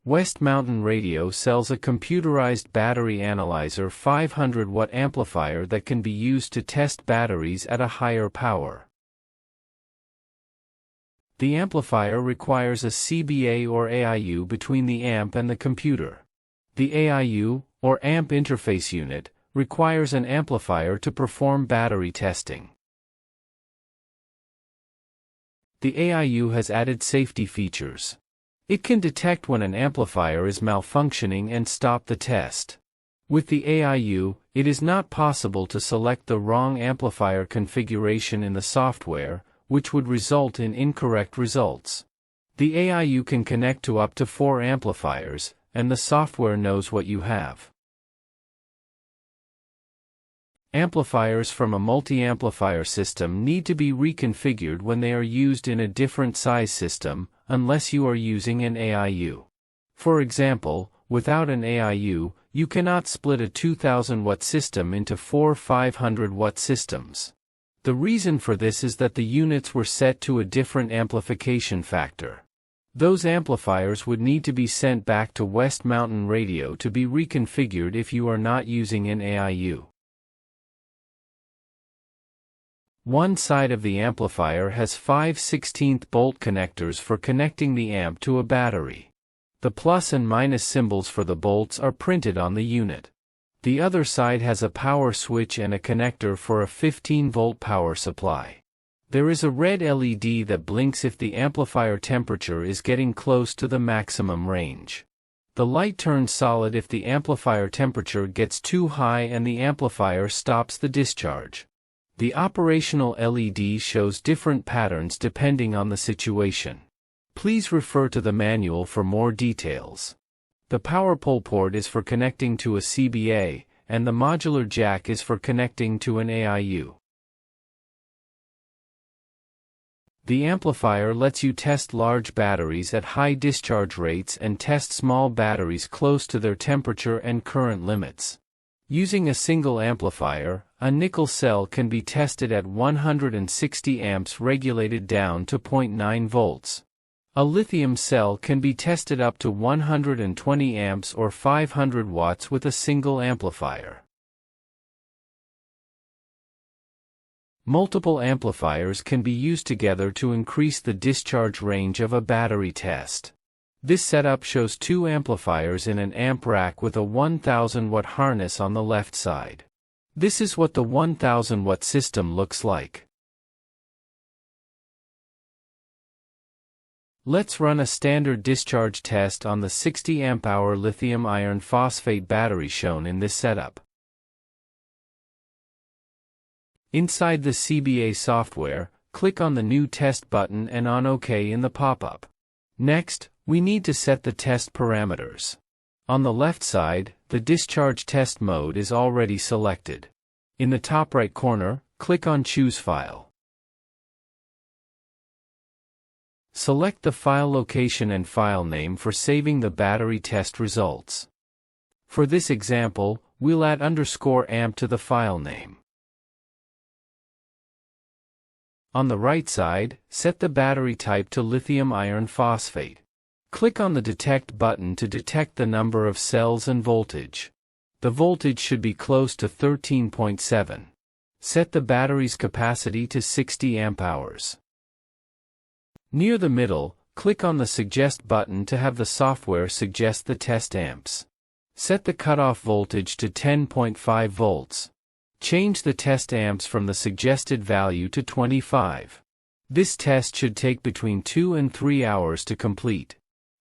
West Mountain Radio sells a computerized battery analyzer 500W amplifier that can be used to test batteries at a higher power. The amplifier requires a CBA or AIU between the amp and the computer. The AIU, or amp interface unit, requires an amplifier to perform battery testing. The AIU has added safety features. It can detect when an amplifier is malfunctioning and stop the test. With the AIU, it is not possible to select the wrong amplifier configuration in the software, which would result in incorrect results. The AIU can connect to up to 4 amplifiers, and the software knows what you have. Amplifiers from a multi-amplifier system need to be reconfigured when they are used in a different size system, unless you are using an AIU. For example, without an AIU, you cannot split a 2000W system into 4 500W systems. The reason for this is that the units were set to a different amplification factor. Those amplifiers would need to be sent back to West Mountain Radio to be reconfigured if you are not using an AIU. One side of the amplifier has 5/16 bolt connectors for connecting the amp to a battery. The plus and minus symbols for the bolts are printed on the unit. The other side has a power switch and a connector for a 15-volt power supply. There is a red LED that blinks if the amplifier temperature is getting close to the maximum range. The light turns solid if the amplifier temperature gets too high and the amplifier stops the discharge. The operational LED shows different patterns depending on the situation. Please refer to the manual for more details. The power pole port is for connecting to a CBA, and the modular jack is for connecting to an AIU. The amplifier lets you test large batteries at high discharge rates and test small batteries close to their temperature and current limits. Using a single amplifier, a nickel cell can be tested at 160 amps regulated down to 0.9 volts. A lithium cell can be tested up to 120 amps or 500 watts with a single amplifier. Multiple amplifiers can be used together to increase the discharge range of a battery test. This setup shows 2 amplifiers in an amp rack with a 1000W harness on the left side. This is what the 1000W system looks like. Let's run a standard discharge test on the 60 amp-hour lithium iron phosphate battery shown in this setup. Inside the CBA software, click on the New Test button and on OK in the pop-up. Next, we need to set the test parameters. On the left side, the discharge test mode is already selected. In the top right corner, click on Choose File. Select the file location and file name for saving the battery test results. For this example, we'll add _amp to the file name. On the right side, set the battery type to lithium iron phosphate. Click on the Detect button to detect the number of cells and voltage. The voltage should be close to 13.7. Set the battery's capacity to 60 amp-hours. Near the middle, click on the Suggest button to have the software suggest the test amps. Set the cutoff voltage to 10.5 volts. Change the test amps from the suggested value to 25. This test should take between 2 and 3 hours to complete.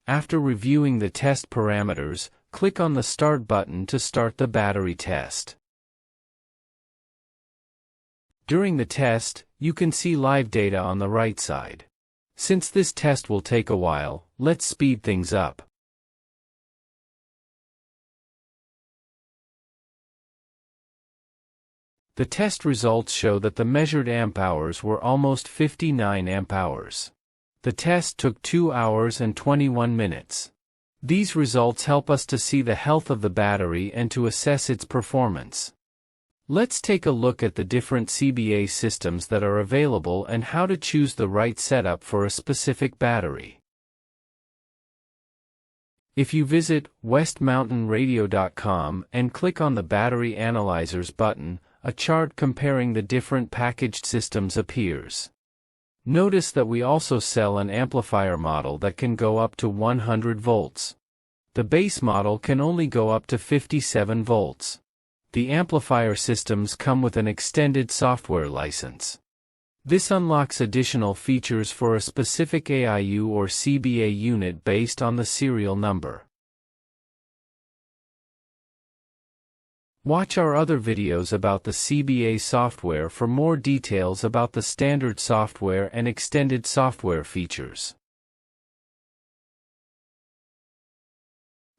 After reviewing the test parameters, click on the Start button to start the battery test. During the test, you can see live data on the right side. Since this test will take a while, let's speed things up. The test results show that the measured amp-hours were almost 59 amp-hours. The test took 2 hours and 21 minutes. These results help us to see the health of the battery and to assess its performance. Let's take a look at the different CBA systems that are available and how to choose the right setup for a specific battery. If you visit westmountainradio.com and click on the Battery Analyzers button, a chart comparing the different packaged systems appears. Notice that we also sell an amplifier model that can go up to 100 volts. The base model can only go up to 57 volts. The amplifier systems come with an extended software license. This unlocks additional features for a specific AIU or CBA unit based on the serial number. Watch our other videos about the CBA software for more details about the standard software and extended software features.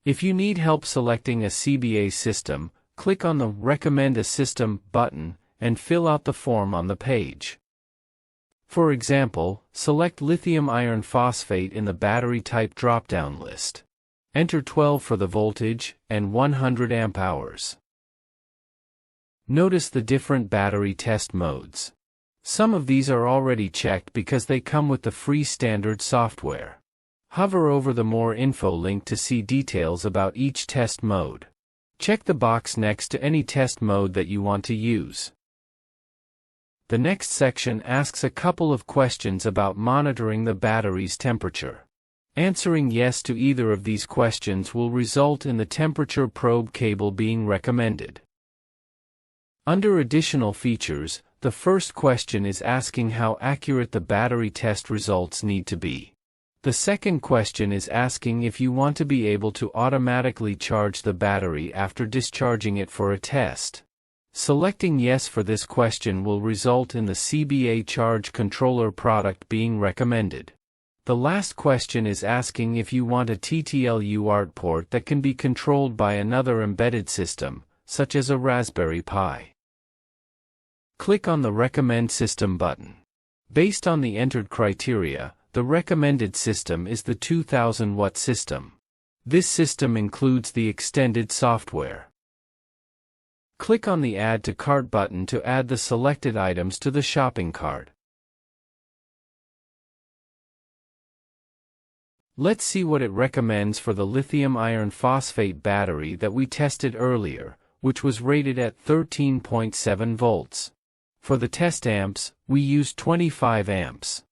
If you need help selecting a CBA system, click on the Recommend a System button and fill out the form on the page. For example, select lithium iron phosphate in the battery type drop-down list. Enter 12 for the voltage and 100 amp hours. Notice the different battery test modes. Some of these are already checked because they come with the free standard software. Hover over the More Info link to see details about each test mode. Check the box next to any test mode that you want to use. The next section asks a couple of questions about monitoring the battery's temperature. Answering yes to either of these questions will result in the temperature probe cable being recommended. Under Additional Features, the first question is asking how accurate the battery test results need to be. The second question is asking if you want to be able to automatically charge the battery after discharging it for a test. Selecting yes for this question will result in the CBA Charge Controller product being recommended. The last question is asking if you want a TTL UART port that can be controlled by another embedded system, such as a Raspberry Pi. Click on the Recommend System button. Based on the entered criteria, the recommended system is the 2000-watt system. This system includes the extended software. Click on the Add to Cart button to add the selected items to the shopping cart. Let's see what it recommends for the lithium iron phosphate battery that we tested earlier, which was rated at 13.7 volts. For the test amps, we used 25 amps.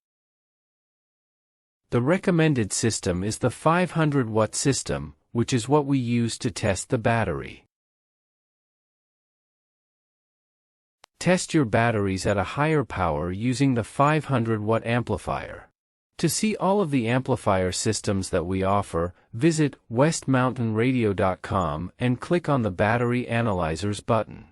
The recommended system is the 500-watt system, which is what we used to test the battery. Test your batteries at a higher power using the 500-watt amplifier. To see all of the amplifier systems that we offer, visit westmountainradio.com and click on the Battery Analyzers button.